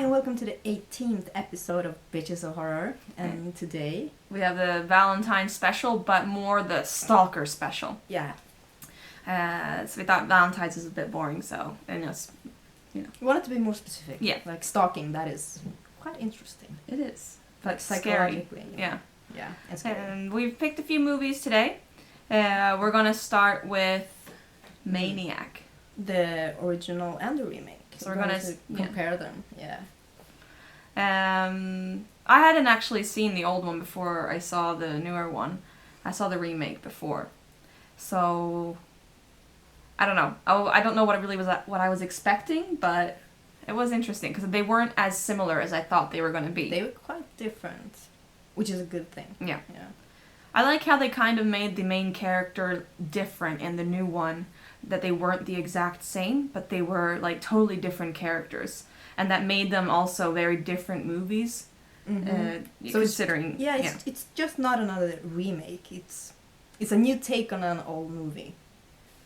and welcome to the 18th episode of Bitches of Horror. And today we have the Valentine special, but more the Stalker special. Yeah. So we thought Valentine's is a bit boring, so and it's, We wanted to be more specific. Yeah. Like stalking, that is quite interesting. It is. Like scary. psychologically. Yeah. Yeah, it's scary. And we've picked a few movies today. We're gonna start with Maniac. The original and the remake. So we're gonna compare them. Yeah. I hadn't actually seen the old one before I saw the newer one. I saw the remake before. So I don't know. I don't know what I was expecting, but it was interesting because they weren't as similar as I thought they were going to be. They were quite different, which is a good thing. Yeah. Yeah. I like how they kind of made the main character different in the new one, that they weren't the exact same, but they were like totally different characters, and that made them also very different movies. Mm-hmm. So considering it's just not another remake. It's a new take on an old movie.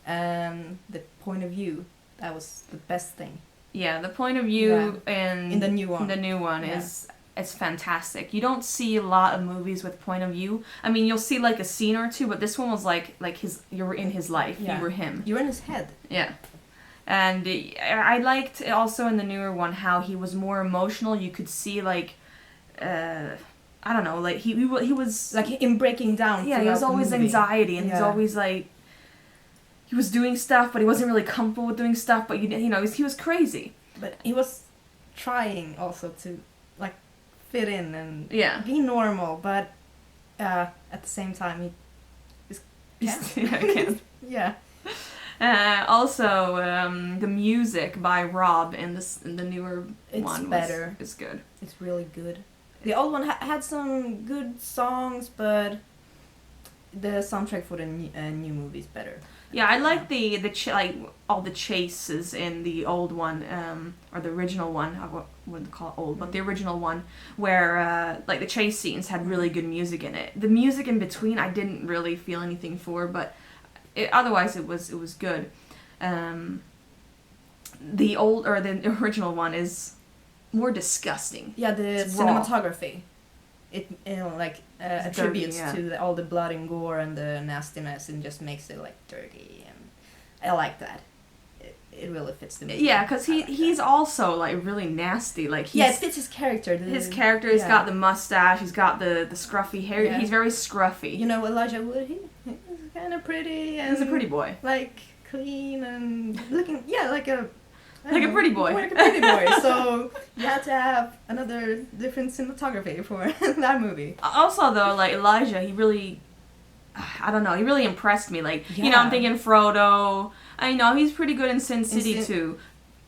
The point of view, that was the best thing. Yeah, the point of view in the new one. is fantastic. You don't see a lot of movies with point of view. I mean, you'll see like a scene or two, but this one was like you were in his life. Yeah. You were him. You were in his head. Yeah. And I liked also in the newer one how he was more emotional. You could see like I don't know, like he was like in breaking down. Yeah, he was always anxiety, and he's always like he was doing stuff, but he wasn't really comfortable with doing stuff. But he was crazy. But he was trying also to like fit in and be normal, but at the same time he can't. Yeah. Also, the music by Rob in the newer one is good. It's really good. The old one had some good songs, but the soundtrack for the new movie is better. Yeah, I like like all the chases in the old one, or the original one. I wouldn't call it old, but the original one, where like the chase scenes had really good music in it. The music in between, I didn't really feel anything for, but otherwise it was good. The original one is more disgusting. Yeah, the cinematography. It attributes to all the blood and gore and the nastiness, and just makes it like dirty, and I like that. It really fits the movie. Yeah, because he's also like really nasty. Like it fits his character. His character, he's got the mustache, he's got the scruffy hair. Yeah. He's very scruffy. You know, Elijah Wood, he's kind of pretty, and he's a pretty boy. Like clean and looking, like a pretty boy. Like a pretty boy. So you had to have another different cinematography for that movie. Also, though, like Elijah, he really, I don't know, he really impressed me. Like, I'm thinking Frodo. I know he's pretty good in Sin City too.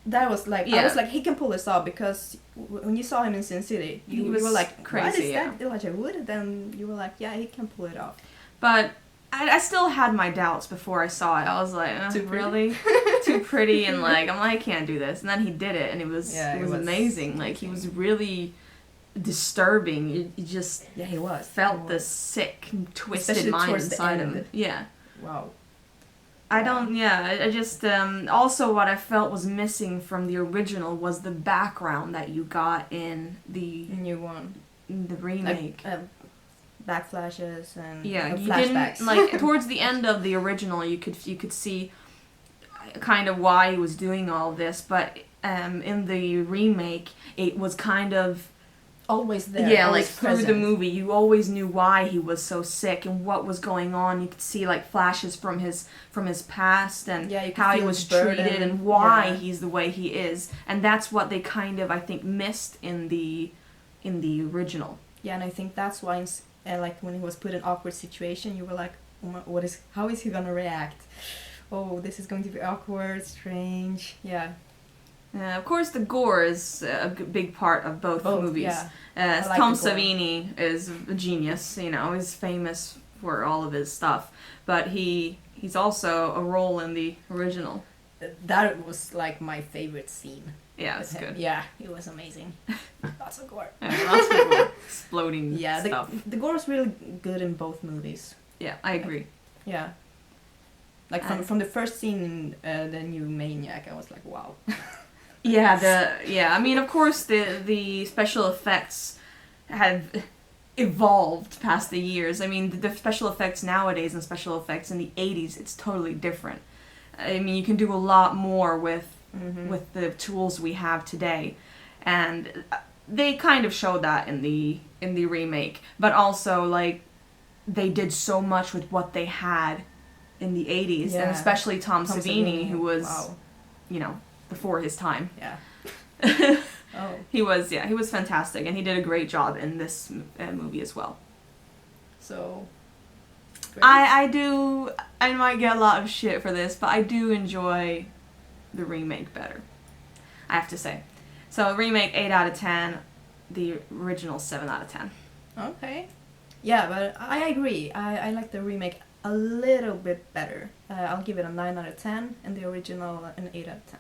That was like, I was like, he can pull this off, because when you saw him in Sin City, you were like, crazy. What is that Elijah Wood? Then you were like, yeah, he can pull it off. But I still had my doubts before I saw it. I was like, really? Too pretty, and like, I'm like, I can't do this. And then he did it, and it was amazing. Like, he was really disturbing. You just felt the sick, twisted mind inside him. Yeah. Wow. I just, also what I felt was missing from the original was the background that you got in the new one. The remake. Backflashes and you flashbacks. Didn't, like, towards the end of the original, you could see kind of why he was doing all this, but in the remake, it was kind of always there. Yeah, like through the movie, you always knew why he was so sick and what was going on. You could see like flashes from his past and how he was treated and why he's the way he is, and that's what they kind of, I think, missed in the original. Yeah, and I think that's why. Like when he was put in an awkward situation, you were like, how is he gonna react? Oh, this is going to be awkward, strange. Yeah. Of course, the gore is a big part of both movies. Yeah. Tom Savini is a genius. He's famous for all of his stuff, but he's also a role in the original. That was like my favorite scene. Yeah, it's good. Yeah, it was amazing. Lots of gore. Lots of gore. Exploding stuff. The gore was really good in both movies. Yeah, I agree. Yeah. Like from the first scene in the new Maniac, I was like, wow. I mean, of course, the special effects have evolved past the years. I mean, the special effects nowadays and special effects in the 80s, it's totally different. I mean, you can do a lot more with the tools we have today, and they kind of showed that in the remake. But also, like, they did so much with what they had in the 80s, and especially Tom Savini, who was, you know, before his time. Yeah. He was fantastic, and he did a great job in this movie as well. So, great. I might get a lot of shit for this, but I do enjoy the remake better, I have to say. So, remake 8 out of 10, the original 7 out of 10. Okay. Yeah, but I agree. I like the remake a little bit better. I'll give it a 9 out of 10, and the original an 8 out of 10.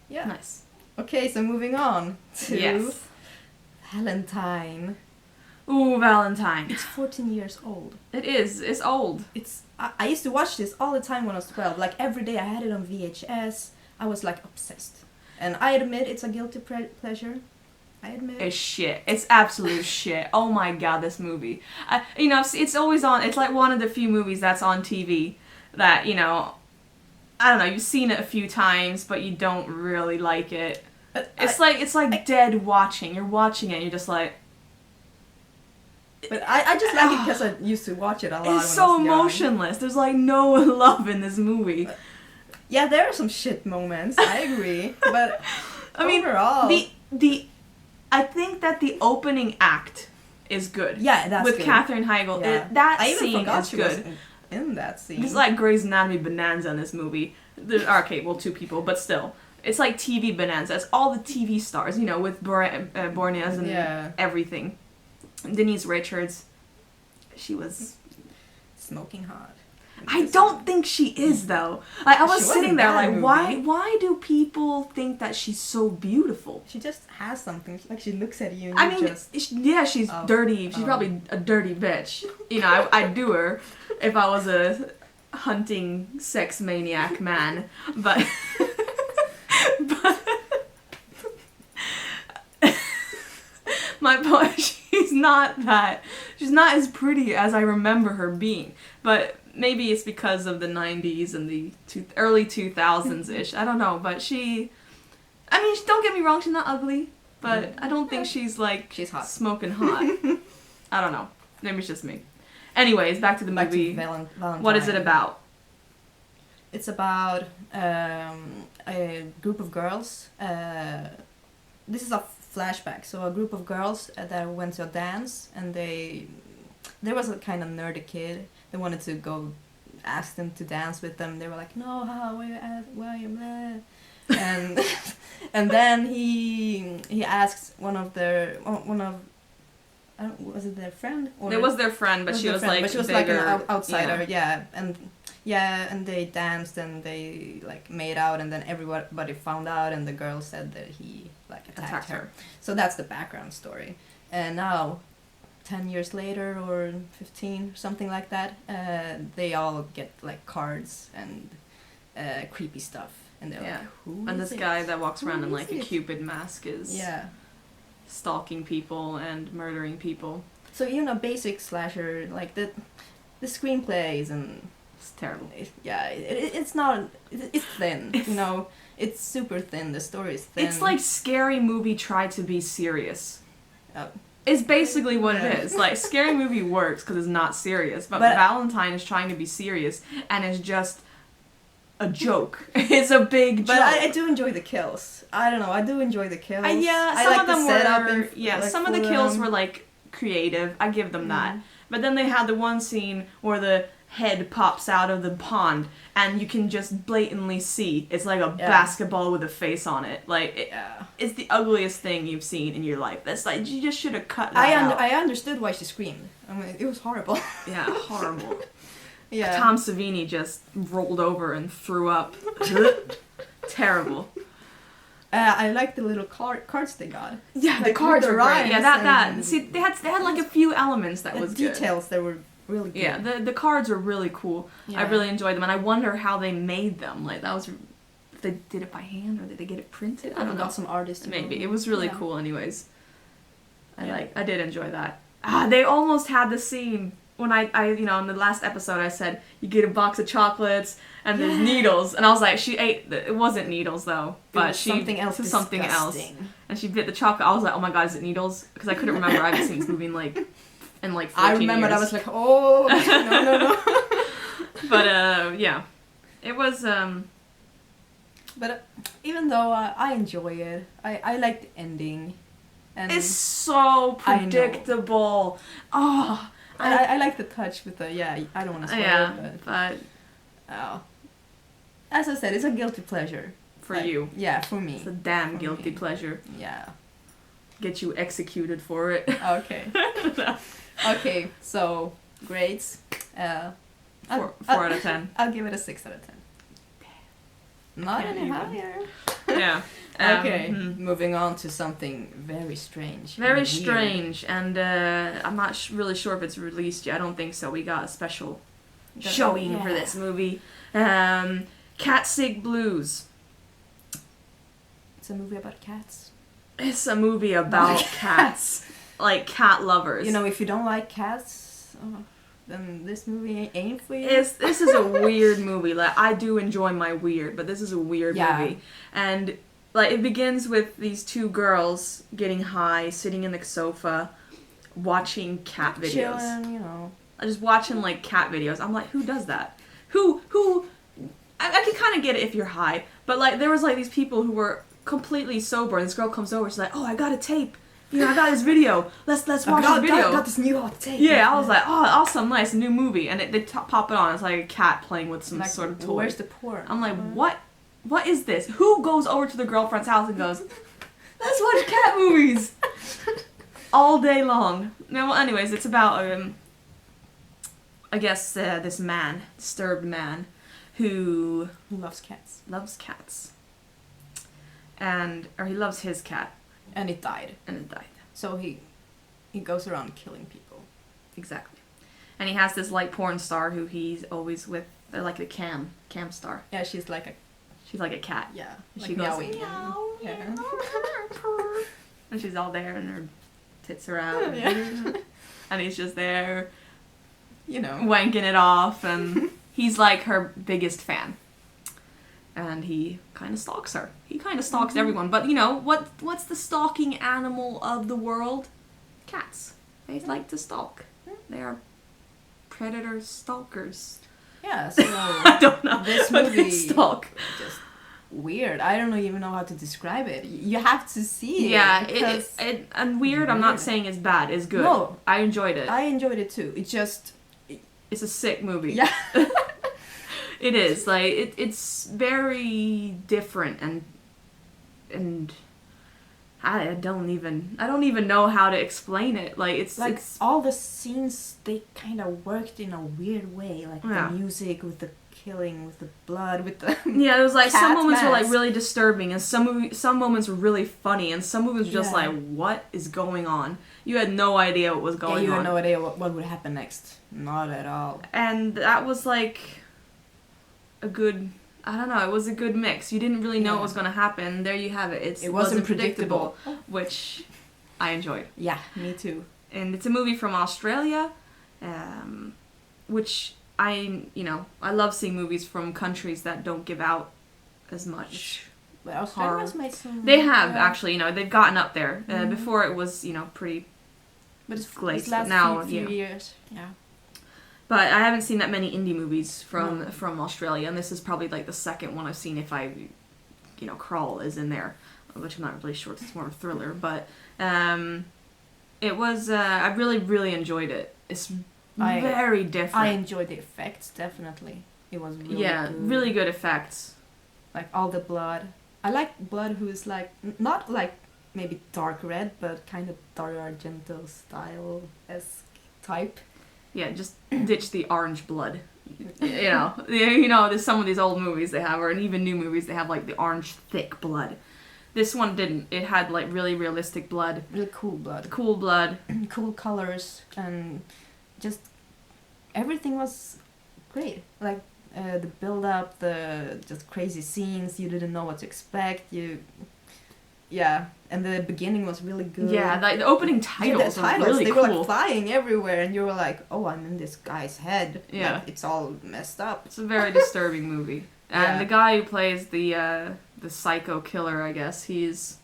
Yeah. Nice. Okay, so moving on to Yes. Valentine. Ooh, Valentine. It's 14 years old. It is. It's old. I used to watch this all the time when I was 12. Like, every day I had it on VHS. I was, like, obsessed. And I admit it's a guilty pleasure. I admit. It's shit. It's absolute shit. Oh my god, this movie. You know, it's always on. It's like one of the few movies that's on TV that, you know, I don't know, you've seen it a few times, but you don't really like it. It's like dead watching. You're watching it and you're just like... But I just like it because I used to watch it a lot. It's so emotionless. There's like no love in this movie. Yeah, there are some shit moments. I agree. But I mean, overall... I think that the opening act is good. Yeah, that's with good. Katherine Heigl. Yeah. That I even scene forgot is she good. Was in that scene. It's like Grey's Anatomy bonanza in this movie. Okay, well, 2 people, but still. It's like TV bonanza. It's all the TV stars, you know, with Bornez and everything. Denise Richards, she was... smoking hot. I don't think she is, though. Like, I was sitting there like, why do people think that she's so beautiful? She just has something. Like, she looks at you and I mean, she's dirty. She's probably a dirty bitch. You know, I'd do her if I was a hunting sex maniac man. But... my point, she's not as pretty as I remember her being. But maybe it's because of the 90s and the early 2000s-ish. I don't know, but don't get me wrong, she's not ugly, but I don't think she's hot. Smoking hot. I don't know. Maybe it's just me. Anyways, back to the movie. Valentine. What is it about? It's about a group of girls. This is a flashback. So a group of girls that went to a dance, and there was a kind of nerdy kid. They wanted to go ask them to dance with them. They were like, no, why you mad? And then he asked was it their friend? It was their friend, but she was like an outsider, and they danced and they like made out, and then everybody found out, and the girl said that he like attacked her. So that's the background story. And now, 10 years later or 15, something like that, they all get like cards and creepy stuff, and they're like, who and is this it? guy that walks around in like a Cupid mask is stalking people and murdering people. So, you know, basic slasher, like the screenplays, and it's terrible. It's not, it's thin, you know, it's super thin, the story is thin. It's like Scary Movie tried to be serious. It's basically what it is. Like, Scary Movie works because it's not serious, but Valentine is trying to be serious, and it's just a joke. It's a big joke. But I do enjoy the kills. I don't know, I do enjoy the kills. Some of them were... some of the kills were, like, creative. I give them that. But then they had the one scene where the head pops out of the pond, and you can just blatantly see it's like a basketball with a face on it. Like, it's the ugliest thing you've seen in your life. That's like, you just should have cut that out. I understood why she screamed. I mean, it was horrible. Yeah, horrible. Yeah. Tom Savini just rolled over and threw up. Terrible. I like the little cards they got. Yeah, like, the cards are great. Yeah, that. See, they had like a few elements that was good. Details that were really good. Yeah, the cards are really cool. Yeah. I really enjoyed them, and I wonder how they made them. Like, that was they did it by hand or did they get it printed. I don't know. Got some artists. Maybe it was really cool. Anyways, I did enjoy that. They almost had the scene when I in the last episode I said you get a box of chocolates and there's needles, and I was like, she ate. It wasn't needles though, but she something else. Something else. And she bit the chocolate. I was like, oh my god, is it needles? Because I couldn't remember. I haven't seen this movie in like 14 I remembered. years. I was like, oh no. But yeah, it was. But even though I enjoy it, I like the ending. And it's so predictable. Oh, I like the touch with the I don't want to spoil it, but as I said, it's a guilty pleasure for you. Yeah, for me. It's a damn guilty pleasure. Yeah. Get you executed for it. Okay. Okay, so grades. 4 out of 10. I'll give it a 6 out of 10. Not any higher. Yeah. Okay, moving on to something very strange. Very strange, and I'm not really sure if it's released yet. I don't think so. We got a special showing for this movie. Cat Sick Blues. It's a movie about cats. It's a movie about cats. Like cat lovers. If you don't like cats, then this movie ain't for you. This is a weird movie. Like, I do enjoy my weird, but this is a weird movie. And like, it begins with these two girls getting high, sitting in the sofa, watching cat videos. Chilling, Just watching like cat videos. I'm like, who does that? Who? I can kind of get it if you're high, but like there was like these people who were completely sober, and this girl comes over. She's like, oh, I got a tape. I got this video. Let's watch this video. I got this new hot tape. Yeah, I was like, oh, awesome, nice, new movie. And they pop it on. It's like a cat playing with some sort of toy. Where's the porn? I'm like, what? What is this? Who goes over to the girlfriend's house and goes, let's watch cat movies all day long? No, well, anyways, it's about, I guess, this disturbed man, who loves cats. Or he loves his cat. And it died. So he goes around killing people. Exactly. And he has this like porn star who he's always with. They're like a cam star. Yeah, she's like a cat. Yeah. Like she goes meow. Yeah. And she's all there and her tits are out. And he's just there, wanking it off, and he's like her biggest fan. And he kind of stalks her. He kind of stalks everyone. But, what's the stalking animal of the world? Cats. They like to stalk. They are predator stalkers. Yeah, so I don't know. This movie stalk. Just weird. I don't even know how to describe it. You have to see it. Yeah, and weird, I'm not saying it's bad. It's good. No. I enjoyed it. I enjoyed it too. It's a sick movie. Yeah. It is like it's very different and I don't even know how to explain it. Like it's all the scenes, they kind of worked in a weird way, like the music with the killing, with the blood, with the it was like some moments were like really disturbing, and some moments were really funny, and some moments were just like, what is going on? You had no idea what was going on. You had no idea what would happen next. Not at all. And that was like a good, I don't know, it was a good mix. You didn't really know what was going to happen. There you have it. It wasn't predictable, which I enjoyed. Yeah, me too. And it's a movie from Australia, which I love seeing movies from countries that don't give out as much. But Australia's made some. They have actually, they've gotten up there. Before it was, pretty. But it's glazed. Last now, few years, yeah. But I haven't seen that many indie movies from Australia, and this is probably like the second one I've seen. If I, Crawl is in there, which I'm not really sure. It's more of a thriller, but it was. I really, really enjoyed it. It's very different. I enjoyed the effects, definitely. It was really good. Really good effects. Like all the blood. I like blood who is like not like maybe dark red, but kind of Dario Argento style-esque type. Yeah, just ditch the orange blood. There's some of these old movies they have, or even new movies, they have like the orange thick blood. This one didn't. It had like really realistic blood. Really cool blood. Cool blood. Cool colors, and just everything was great. Like the build up, the just crazy scenes, you didn't know what to expect. Yeah, and the beginning was really good. Yeah, the opening titles were really they cool. were like flying everywhere, and you were like, "Oh, I'm in this guy's head." Yeah, like, it's all messed up. It's a very disturbing movie. And the guy who plays the psycho killer, I guess, he's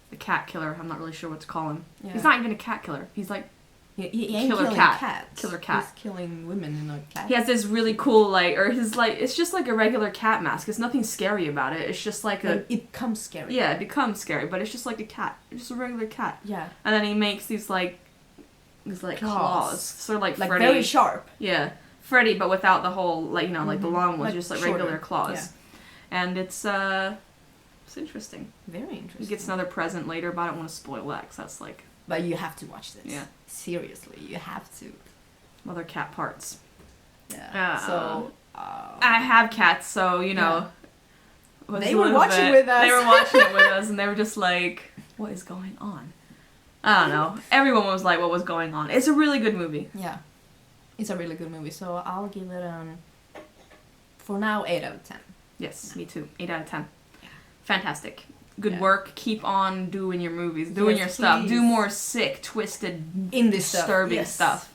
the cat killer. I'm not really sure what to call him. Yeah. He's not even a cat killer. He's like he ain't killer killing cat. Cats. Killer cat. He's killing women in a cat. He has this really cool it's just like a regular cat mask. It's nothing scary about it. It's just like it becomes scary. Yeah, it becomes scary, but it's just like a cat. It's just a regular cat. Yeah. And then he makes these claws. Sort of like Freddy. Very sharp. Yeah. Freddy, but without the whole like the long ones, just like shorter. regular claws. Yeah. And it's interesting. Very interesting. He gets another present later, but I don't want to spoil that because that's like. But you have to watch this. Yeah. Seriously, you have to. Other cat parts. Yeah. So. I have cats, so you know. Yeah. They were watching with us. They were watching it with us, and they were just like, "What is going on?" I don't know. Everyone was like, "What was going on?" It's a really good movie. Yeah. It's a really good movie, so I'll give it for now 8 out of 10. Yes, me too. 8 out of 10. Yeah. Fantastic. Good work. Keep on doing your movies, doing your stuff. Please. Do more sick, twisted, disturbing stuff.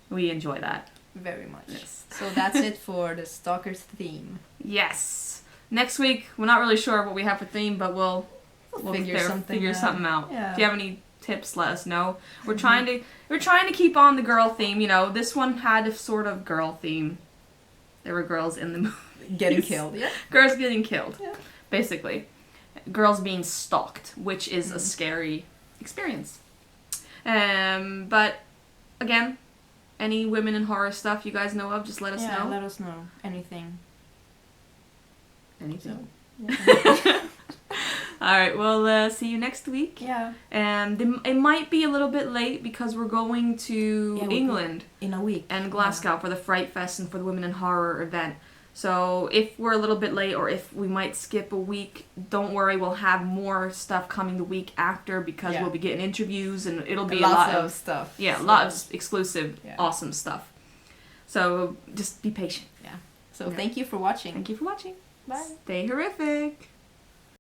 We enjoy that. Very much. Yes. So that's it for the Stalker's theme. Yes. Next week, we're not really sure what we have for theme, but we'll figure something out. Yeah. If you have any tips, let us know. We're trying to keep on the girl theme. You know, this one had a sort of girl theme. There were girls in the movie getting killed. Yeah. Girls getting killed. Yeah. Basically, girls being stalked, which is a scary experience. But again, any women in horror stuff you guys know of, just let us know. Yeah, let us know. Anything. So, yeah. Alright, well, see you next week. Yeah. It might be a little bit late because we're going to England. In a week. And Glasgow for the Fright Fest and for the Women in Horror event. So if we're a little bit late or if we might skip a week, don't worry, we'll have more stuff coming the week after because we'll be getting interviews and it'll be a lot of stuff. Yeah, a lot of exclusive, awesome stuff. So just be patient. Yeah. So thank you for watching. Thank you for watching. Bye. Stay horrific.